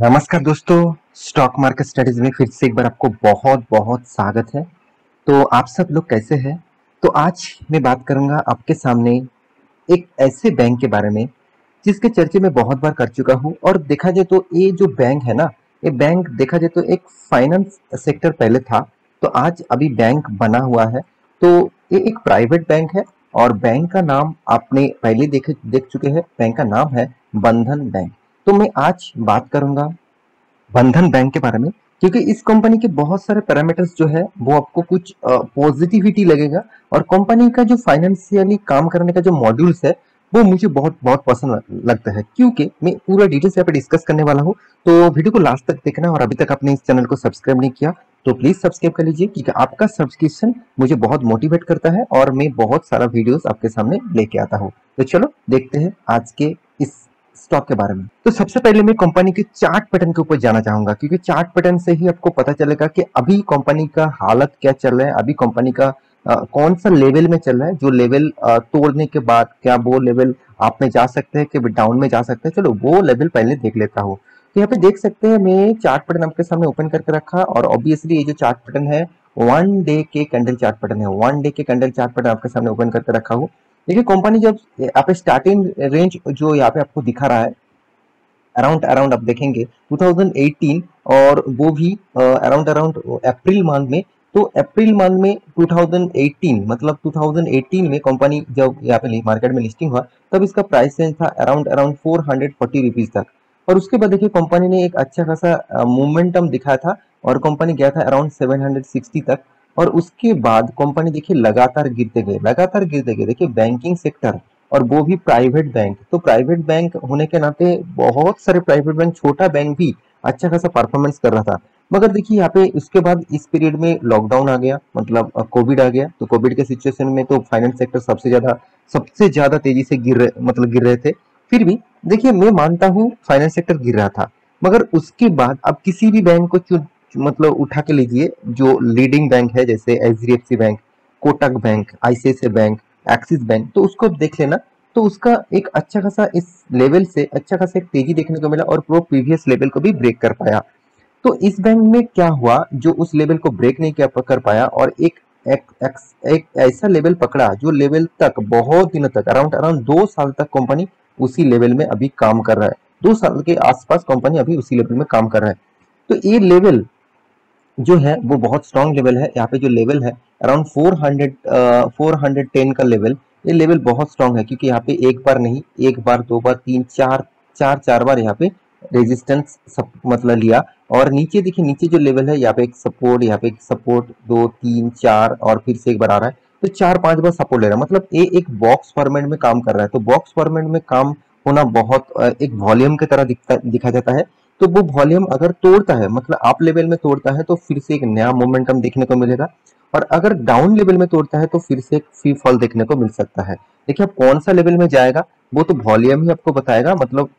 नमस्कार दोस्तों। Stock market studies में फिर से एक बार आपको बहुत बहुत स्वागत है। तो आप सब लोग कैसे हैं? तो आज मैं बात करूंगा आपके सामने एक ऐसे बैंक के बारे में जिसके चर्चे में बहुत बार कर चुका हूं। और देखा जाए तो ये जो बैंक है ना, ये बैंक देखा जाए तो एक फाइनेंस सेक्टर पहले था, तो आज अभी बैंक बना हुआ है। तो ये एक प्राइवेट बैंक है और बैंक का नाम आपने पहले देख चुके हैं। बैंक का नाम है बंधन बैंक। तो मैं आज बात करूंगा बंधन बैंक के बारे में, क्योंकि इस कंपनी के बहुत सारे पैरामीटर्स जो है वो आपको कुछ पॉजिटिविटी लगेगा। और कंपनी का जो फाइनेंशियली काम करने का जो मॉड्यूल्स है वो मुझे बहुत बहुत पसंद लगता है, क्योंकि मैं पूरा डिटेल्स यहाँ पे डिस्कस करने वाला हूँ। तो वीडियो को लास्ट तक देखना, और अभी तक आपने इस चैनल को सब्सक्राइब नहीं किया तो प्लीज सब्सक्राइब कर लीजिए, क्योंकि आपका सब्सक्रिप्शन मुझे बहुत मोटिवेट करता है और मैं बहुत सारा वीडियोस आपके सामने लेके आता हूँ। तो चलो देखते हैं आज के इस स्टॉक के बारे में। तो सबसे पहले मैं कंपनी के चार्ट पैटर्न के ऊपर जाना चाहूंगा, क्योंकि चार्ट पैटर्न से ही आपको पता चलेगा कि अभी कंपनी का हालत क्या चल रहा है, अभी कंपनी का कौन सा लेवल में चल रहा है। जो लेवल तोड़ने के बाद क्या वो लेवल आप में जा सकते हैं कि डाउन में जा सकते हैं, चलो वो लेवल पहले देख लेता हूँ। तो यहाँ पे देख सकते हैं, मैं चार्ट पैटर्न आपके सामने ओपन करके रखा, और ऑब्वियसली ये जो चार्ट पैटर्न है वन डे के कैंडल चार्ट पैटर्न है। वन डे के कैंडल चार्ट पैटर्न आपके सामने ओपन करके रखा हूँ। देखिए कंपनी जब यहाँ पे स्टार्टिंग रेंज जो यहाँ पे आपको दिखा रहा है अराउंड अराउंड आप देखेंगे 2018, और वो भी अराउंड अराउंड अप्रैल मंथ में। तो अप्रैल मंथ में 2018, मतलब 2018 में कंपनी जब यहाँ पे मार्केट में लिस्टिंग हुआ, तब इसका प्राइस रेंज था अराउंड अराउंड 440 रुपीज तक। और उसके बाद देखिए कंपनी ने एक अच्छा खासा मोमेंटम दिखाया था, और कंपनी गया था अराउंड 760 तक। और उसके बाद कंपनी देखिए लगातार गिरते गए। देखिए बैंकिंग सेक्टर, और वो भी प्राइवेट बैंक, तो प्राइवेट बैंक होने के नाते बहुत सारे प्राइवेट बैंक, छोटा बैंक भी अच्छा खासा परफॉर्मेंस कर रहा था। मगर देखिए यहाँ पे उसके बाद इस पीरियड में लॉकडाउन आ गया, मतलब कोविड आ गया। तो कोविड के सिचुएशन में तो फाइनेंस सेक्टर सबसे ज्यादा तेजी से गिर रहे थे। फिर भी देखिए मैं मानता हूँ फाइनेंस सेक्टर गिर रहा था, मगर उसके बाद अब किसी भी बैंक को मतलब उठा के लीजिए, जो लीडिंग बैंक है जैसे HDFC bank, Kotak bank, ICICI bank, axis bank, तो उसको देख लेना। तो उसका एक अच्छा खासा इस लेवल से अच्छा खासा एक तेजी देखने को मिला, और प्रो प्रीवियस लेवल को भी ब्रेक कर पाया। तो इस बैंक में क्या हुआ, जो उस लेवल को ब्रेक नहीं कर पाया, और एक ऐसा लेवल पकड़ा जो लेवल तक बहुत दिनों तक अराउंड अराउंड 2 साल तक कंपनी उसी लेवल में अभी काम कर रहा है। 2 साल के आसपास कंपनी अभी उसी लेवल में काम कर रहा है। तो ये लेवल जो है वो बहुत स्ट्रॉन्ग लेवल है। यहाँ पे जो लेवल है अराउंड 410 का लेवल, ये लेवल बहुत स्ट्रॉन्ग है, क्योंकि यहाँ पे एक बार नहीं, एक बार, दो बार, तीन, चार बार यहाँ पे रेजिस्टेंस सब मतलब लिया। और नीचे देखिए, नीचे जो लेवल है यहाँ पे एक सपोर्ट, यहाँ पे एक सपोर्ट, दो, तीन, चार, और फिर से एक बार आ रहा है। तो 4-5 बार सपोर्ट ले रहा है, मतलब ये एक बॉक्स फॉर्मेट में काम कर रहा है। तो बॉक्स फॉर्मेट में काम होना बहुत एक वॉल्यूम की तरह दिखा जाता है। तो वो वॉल्यूम अगर तोड़ता है, मतलब अप लेवल में तोड़ता है, तो फिर से एक नया मोमेंटम देखने को मिलेगा। और अगर डाउन लेवल में तोड़ता है तो फिर से एक फ्री फॉल देखने को मिल सकता है। देखिए अब कौन सा लेवल में जाएगा वो तो वॉल्यूम ही आपको बताएगा, मतलब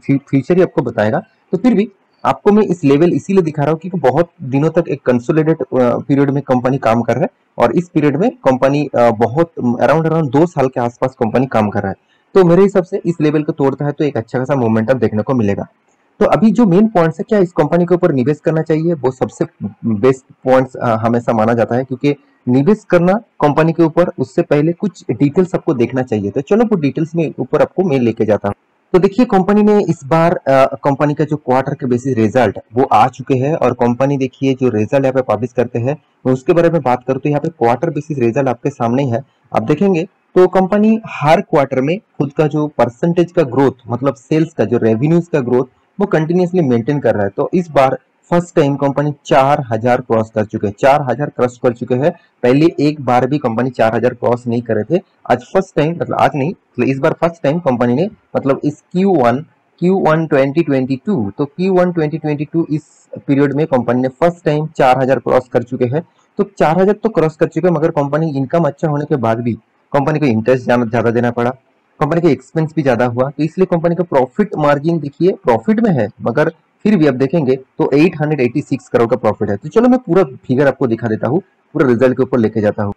फ्यूचर ही आपको बताएगा। तो फिर भी आपको मैं इस लेवल इसीलिए दिखा रहा हूँ क्योंकि बहुत दिनों तक एक कंसोलिडेट पीरियड में कंपनी काम कर रहा है, और इस पीरियड में कंपनी बहुत अराउंड अराउंड 2 साल के आसपास कंपनी काम कर रहा है। तो मेरे हिसाब से इस लेवल को तोड़ता है तो एक अच्छा खासा मोमेंटम देखने को मिलेगा। तो अभी जो मेन पॉइंट्स है, क्या इस कंपनी के ऊपर निवेश करना चाहिए, वो सबसे बेस्ट पॉइंट्स हमेशा माना जाता है, क्योंकि निवेश करना कंपनी के ऊपर उससे पहले कुछ डिटेल्स आपको देखना चाहिए। तो चलो वो डिटेल्स में ऊपर आपको मैं लेके जाता हूँ। तो देखिए कंपनी ने इस बार कंपनी का जो क्वार्टर के बेसिस रिजल्ट वो आ चुके हैं, और कंपनी देखिए जो रिजल्ट यहाँ पे पब्लिश करते हैं मैं उसके बारे में बात करूँ तो यहाँ पे क्वार्टर बेसिस रिजल्ट आपके सामने ही है। आप देखेंगे तो कंपनी हर क्वार्टर में खुद का जो परसेंटेज का ग्रोथ, मतलब सेल्स का जो रेवेन्यूज का ग्रोथ, वो कंटिन्यूसली मेंटेन कर रहा है। तो इस बार फर्स्ट टाइम कंपनी 4000 क्रॉस कर चुके हैं, 4000 क्रॉस कर चुके हैं। पहले एक बार भी कंपनी 4000 क्रॉस नहीं कर रहे थे। आज फर्स्ट टाइम, मतलब आज नहीं, मतलब इस बार फर्स्ट टाइम कंपनी ने, मतलब इस Q1 2022, तो Q1 2022 इस पीरियड में कंपनी ने फर्स्ट टाइम 4000 क्रॉस कर चुके हैं। तो 4000 तो क्रॉस कर चुके हैं, मगर कंपनी इनकम अच्छा होने के बाद भी कंपनी को इंटरेस्ट ज्यादा देना पड़ा, कंपनी का एक्सपेंस भी ज्यादा हुआ, तो इसलिए कंपनी का प्रॉफिट मार्जिन देखिए प्रॉफिट में है, मगर फिर भी आप देखेंगे तो 886 करोड़ का प्रॉफिट है। तो चलो मैं पूरा फिगर आपको दिखा देता हूँ, पूरा रिजल्ट के ऊपर लेके जाता हूँ।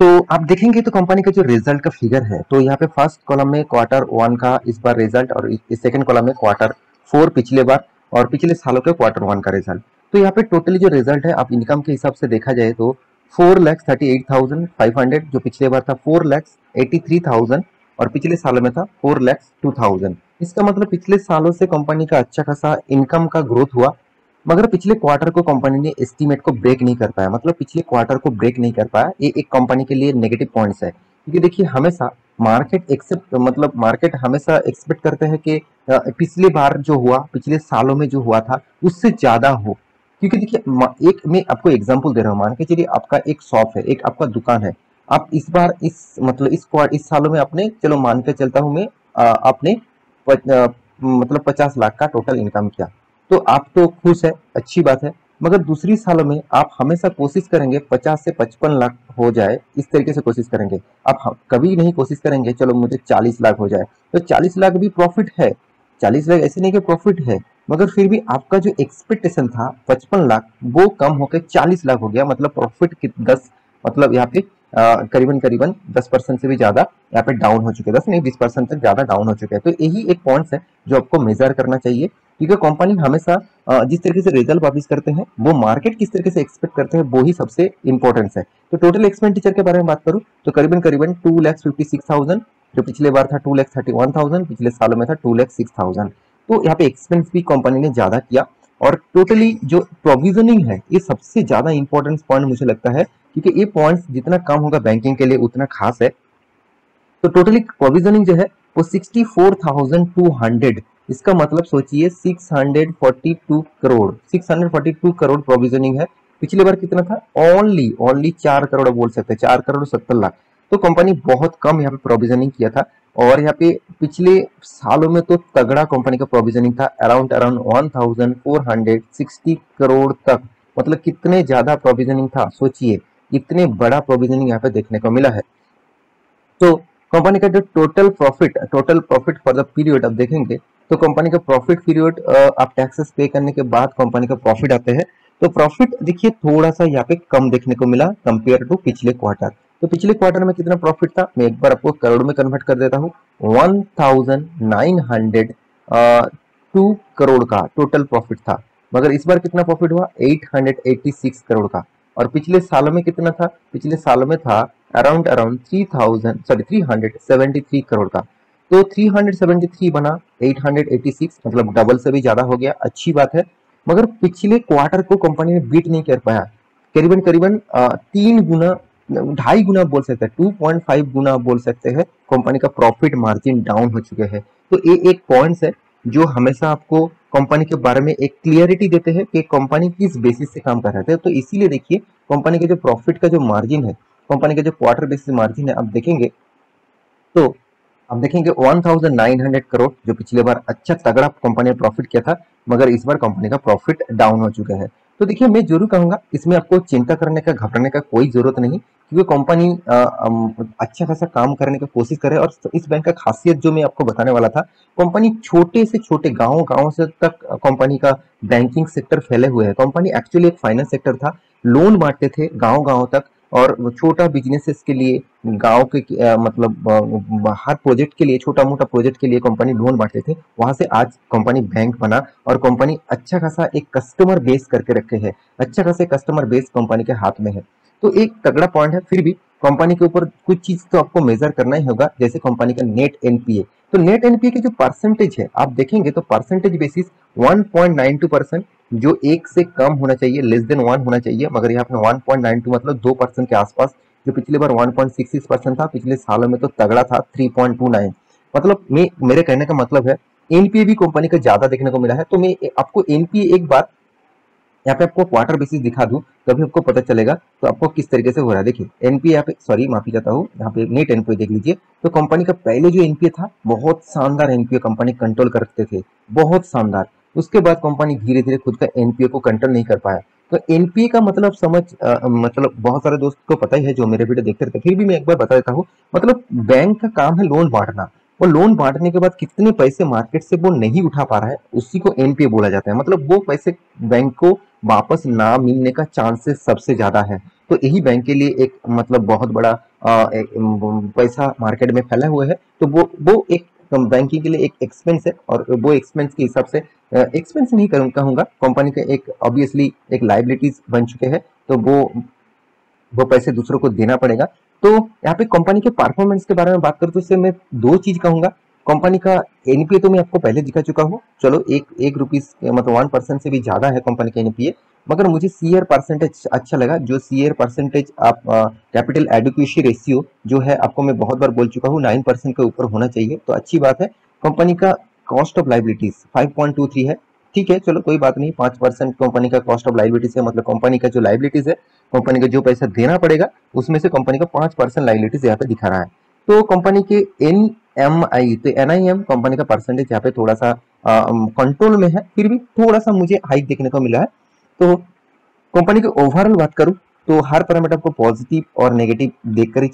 तो आप देखेंगे तो कंपनी का जो रिजल्ट का फिगर है, तो यहाँ पे फर्स्ट कॉलम में क्वार्टर 1 का इस बार रिजल्ट, और सेकंड कॉलम में क्वार्टर 4 पिछले बार, और पिछले सालों के Q1 का रिजल्ट। तो यहाँ पे टोटली जो रिजल्ट है आप इनकम के हिसाब से देखा जाए तो 4,38,500 जो पिछले बार था 4,83,000 और पिछले सालों में था 4,02,000। इसका मतलब पिछले सालों से कंपनी का अच्छा खासा इनकम का ग्रोथ हुआ, मगर पिछले क्वार्टर को कंपनी ने एस्टीमेट को ब्रेक नहीं कर पाया, मतलब पिछले क्वार्टर को ब्रेक नहीं कर पाया। ये एक कंपनी के लिए नेगेटिव पॉइंट्स है, क्योंकि देखिए हमेशा मार्केट हमेशा एक्सपेक्ट करते हैं कि पिछले बार जो हुआ, पिछले सालों में जो हुआ था उससे ज्यादा हो। क्योंकि देखिए एक मैं आपको एग्जांपल दे रहा हूँ, मान के चलिए आपका एक शॉप है, एक आपका दुकान है। आप इस बार इस सालों में आपने, चलो मान के चलता हूँ मैं, आपने मतलब 50 लाख का टोटल इनकम किया, तो आप तो खुश है, अच्छी बात है। मगर दूसरी सालों में आप हमेशा कोशिश करेंगे 50 से 55 लाख हो जाए, इस तरीके से कोशिश करेंगे। आप कभी नहीं कोशिश करेंगे चलो मुझे 40 लाख हो जाए। तो 40 लाख भी प्रॉफिट है, 40 लाख ऐसे नहीं कि प्रॉफिट है, मगर फिर भी आपका जो एक्सपेक्टेशन था 55 लाख वो कम होकर 40 लाख हो गया। मतलब प्रॉफिट 10, मतलब यहाँ पे करीबन करीबन 10% से भी ज्यादा यहाँ पे डाउन हो चुके हैं, 10 नहीं 20% तक ज्यादा डाउन हो चुके हैं। तो यही एक पॉइंट्स है जो आपको मेजर करना चाहिए, क्योंकि कंपनी हमेशा जिस तरीके से रिजल्ट पब्लिश करते हैं वो मार्केट किस तरीके से एक्सपेक्ट करते हैं वो ही सबसे इंपॉर्टेंस है। तो टोटल एक्सपेंडिचर के बारे में बात करूँ तो करीबन करीबन 2,56,000, जो पिछले बार था 2,31,000, पिछले सालों में था 2,06,000। तो यहाँ पे एक्सपेंस भी कंपनी ने ज्यादा किया। और टोटली जो प्रोविजनिंग है ये सबसे ज्यादा इंपॉर्टेंट पॉइंट मुझे लगता है, क्योंकि ये पॉइंट जितना कम होगा बैंकिंग के लिए उतना खास है। तो टोटली प्रोविजनिंग जो है वो 64,200, इसका मतलब सोचिए 642 करोड़ प्रोविजनिंग है। पिछले बार कितना था, ओनली 4 करोड़ बोल सकते हैं, 4,70,00,000। तो कंपनी बहुत कम यहाँ पे प्रोविजनिंग किया था। और यहाँ पे पिछले सालों में तो तगड़ा कंपनी का प्रोविजनिंग था, अराउंड 1460 करोड़ तक। मतलब कितने ज्यादा प्रोविजनिंग था सोचिए, इतने बड़ा प्रोविजनिंग यहाँ पे देखने को मिला है। तो कंपनी का जो total profit for the period आप देखेंगे तो कंपनी का प्रॉफिट पीरियड, आप टैक्सेस पे करने के बाद कंपनी का प्रॉफिट आते हैं। तो प्रॉफिट देखिए थोड़ा सा यहाँ पे कम देखने को मिला कंपेयर टू पिछले क्वार्टर। तो पिछले क्वार्टर में कितना प्रॉफिट था, मैं एक बार आपको करोड़ में कन्वर्ट कर देता हूँ। 1902 करोड़ का टोटल प्रॉफिट था, मगर इस बार कितना प्रॉफिट हुआ, 886 करोड़ का। और पिछले सालों में कितना था, पिछले सालों में था अराउंड 373 करोड़ का। तो 373 बना 886, मतलब डबल से भी ज्यादा हो गया, अच्छी बात है। मगर पिछले क्वार्टर को कंपनी ने बीट नहीं कर पाया, करीबन करीबन 3 गुना, 2.5 गुना बोल सकते हैं, 2.5 गुना बोल सकते हैं कंपनी का प्रॉफिट मार्जिन डाउन हो चुके हैं। तो ये एक पॉइंट्स है जो हमेशा आपको कंपनी के बारे में एक क्लियरिटी देते हैं कि कंपनी किस बेसिस से काम कर रहे थे। तो इसीलिए देखिए कंपनी के जो प्रॉफिट का जो मार्जिन है, कंपनी का जो क्वार्टर बेसिस मार्जिन है, आप देखेंगे तो आप देखेंगे 1900 करोड़, जो पिछले बार अच्छा तगड़ा कंपनी ने प्रॉफिट किया था, मगर इस बार कंपनी का प्रॉफिट डाउन हो चुका है। तो देखिए मैं जरूर कहूंगा इसमें आपको चिंता करने का, घबराने का कोई जरूरत नहीं, क्योंकि कंपनी अच्छा खासा काम करने की कोशिश करे। और इस बैंक का खासियत जो मैं आपको बताने वाला था, कंपनी छोटे से छोटे गांव से तक कंपनी का बैंकिंग सेक्टर फैले हुए है। कंपनी एक्चुअली एक फाइनेंस सेक्टर था, लोन बांटते थे गांव तक, और छोटा बिजनेसेस के लिए गांव के हर प्रोजेक्ट के लिए, छोटा मोटा प्रोजेक्ट के लिए कंपनी लोन बांटते थे। वहां से आज कंपनी बैंक बना और कंपनी अच्छा खासा एक कस्टमर बेस करके रखे है, अच्छा खासा कस्टमर बेस कंपनी के हाथ में है। तो एक तगड़ा पॉइंट है। फिर भी कंपनी के ऊपर कुछ चीज तो आपको मेजर करना ही होगा, जैसे कंपनी का नेट एनपीए। तो नेट एनपीए की जो परसेंटेज है आप देखेंगे तो परसेंटेज बेसिस 1.92%, जो एक से कम होना चाहिए, लेस देन 1 होना चाहिए, मगर यहाँ पे 1.92 मतलब 2% के आसपास। जो पिछले बार 1.66% था, पिछले सालों में तो तगड़ा था 3.29। मतलब मेरे कहने का मतलब है एनपीए भी कंपनी का ज्यादा देखने को मिला है। तो मैं आपको एनपीए एक बार यहाँ पे आपको क्वार्टर बेसिस दिखा दूं तभी आपको पता चलेगा तो आपको किस तरीके से हो रहा है। देखिए एनपीए यहाँ पे, सॉरी माफी चाहता हूँ, यहाँ पे नेट एनपीए देख लीजिए। तो कंपनी का पहले जो एनपीए था बहुत शानदार एनपीए कंपनी कंट्रोल करते थे, बहुत शानदार। उसके बाद कंपनी धीरे धीरे खुद का एनपीए को कंट्रोल नहीं कर पाया। तो एनपीए का मतलब मतलब बहुत सारे दोस्त को पता ही है जो मेरे वीडियो देखते रहते, फिर भी मैं एक बार बता देता हूँ। मतलब बैंक का काम है लोन बांटना, और लोन बांटने के बाद कितने पैसे मार्केट से वो नहीं उठा पा रहा है उसी को एनपीए बोला जाता है। मतलब वो पैसे बैंक को वापस ना मिलने का चांसेस सबसे ज्यादा है। तो यही बैंक के लिए एक मतलब बहुत बड़ा पैसा मार्केट में फैला हुआ है। तो वो एक बैंकिंग के लिए एक एक्सपेंस है और वो एक्सपेंस के हिसाब से एक्सपेंस नहीं कहूंगा, कंपनी का एक ऑब्वियसली एक लाइबिलिटीज बन चुके हैं, तो वो पैसे दूसरों को देना पड़ेगा। तो यहाँ पे कंपनी के परफॉर्मेंस के बारे में बात करूँ तो इससे मैं दो चीज कहूंगा। कंपनी का एनपीए तो मैं आपको पहले दिखा चुका हूँ, चलो एक रुपीज मतलब 1% से भी ज्यादा है कंपनी का एनपीए, मगर मुझे सीआर परसेंटेज अच्छा लगा। जो सीआर परसेंटेज आप कैपिटल एडिक्वेसी रेशियो जो है, आपको मैं बहुत बार बोल चुका हूँ 9% के ऊपर होना चाहिए, तो अच्छी बात है। कंपनी का कॉस्ट ऑफ लाइबिलिटीज 5.23 है, ठीक है, चलो कोई बात नहीं। 5% कंपनी का कॉस्ट ऑफ लाइबिलिटीज है, मतलब कंपनी का जो लाइबिलिटीज है, कंपनी का जो पैसा देना पड़ेगा उसमें से कंपनी का 5% लाइबिलिटीज यहाँ पे दिखा रहा है। तो कंपनी के एनएमआई तो एनआईएम कंपनी का परसेंटेज यहाँ पे थोड़ा सा कंट्रोल में है, फिर भी थोड़ा सा मुझे हाइक देखने को मिला है। तो कंपनी की ओवरऑल बात करूं तो हर पैरामीटर आपको पॉजिटिव और नेगेटिव देखकर ही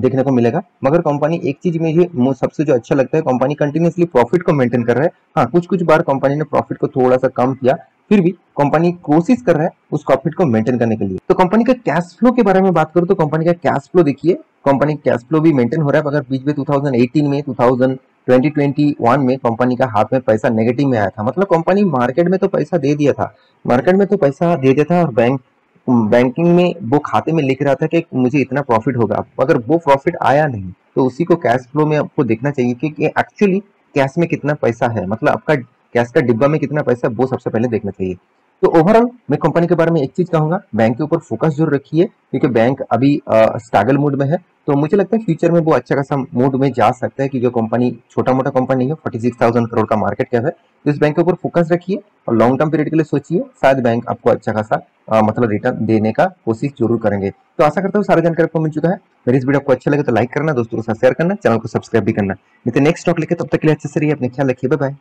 देखने को मिलेगा, मगर कंपनी एक चीज मुझे सबसे जो अच्छा लगता है, कंपनी कंटिन्यूसली प्रॉफिट को मेंटेन कर रहा है। हाँ, कुछ कुछ बार कंपनी ने प्रॉफिट को थोड़ा सा कम किया, फिर भी कंपनी कोशिश कर रहा है उस प्रॉफिट को मेंटेन करने के लिए। तो कंपनी का कैश फ्लो के बारे में बात करूं तो कंपनी का कैश फ्लो देखिए, कंपनी कैश फ्लो भी मेंटेन हो रहा है। अगर बीच में 2018 में 2021 में कंपनी का हाथ में पैसा नेगेटिव में आया था, मतलब कंपनी मार्केट में तो पैसा दे दिया था, मार्केट में तो पैसा दे दिया था और बैंकिंग में वो खाते में लिख रहा था कि मुझे इतना प्रॉफिट होगा, अगर वो प्रॉफिट आया नहीं तो उसी को कैश फ्लो में आपको देखना चाहिए कि एक्चुअली कैश में कितना पैसा है, मतलब आपका कैश का डिब्बा में कितना पैसा है, वो सबसे पहले देखना चाहिए। तो ओवरऑल मैं कंपनी के बारे में एक चीज कहूंगा, बैंक के ऊपर फोकस जरूर रखिए, क्योंकि बैंक अभी स्ट्रगल मूड में है। तो मुझे लगता है फ्यूचर में वो अच्छा खासा मूड में जा सकता है, क्योंकि कंपनी छोटा मोटा कंपनी नहीं है, 46,000 करोड़ का मार्केट कैप है। तो इस बैंक के ऊपर फोकस रखिए और लॉन्ग टर्म पीरियड के लिए सोचिए, शायद बैंक आपको अच्छा खासा मतलब रिटर्न देने का कोशिश जरूर करेंगे। तो आशा करता हूँ सारा जानकारी आपको मिल चुका है। मेरी इस वीडियो आपको अच्छा लगे तो लाइक करना, दोस्तों के साथ शेयर करना, चैनल को सब्सक्राइब भी करना। नहीं तो नेक्स्ट टॉक लेके, तब तक के लिए अच्छे से रहिए, अपने ख्याल रखिए, बाय बाय।